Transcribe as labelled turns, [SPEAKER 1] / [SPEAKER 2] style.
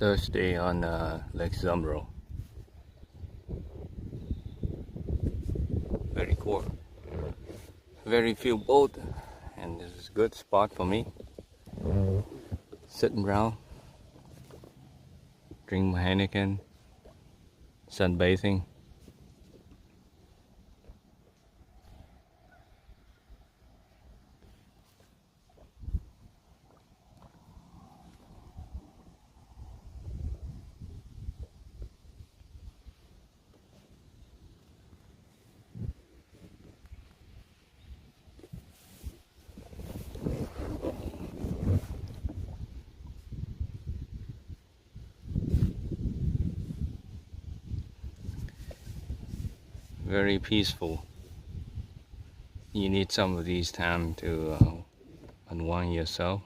[SPEAKER 1] Thursday on Lake Zumbro. Very cool. Very few boats, and this is a good spot for me. Sitting around, drink my Heineken, sunbathing. Very peaceful. You need some of these time to unwind yourself.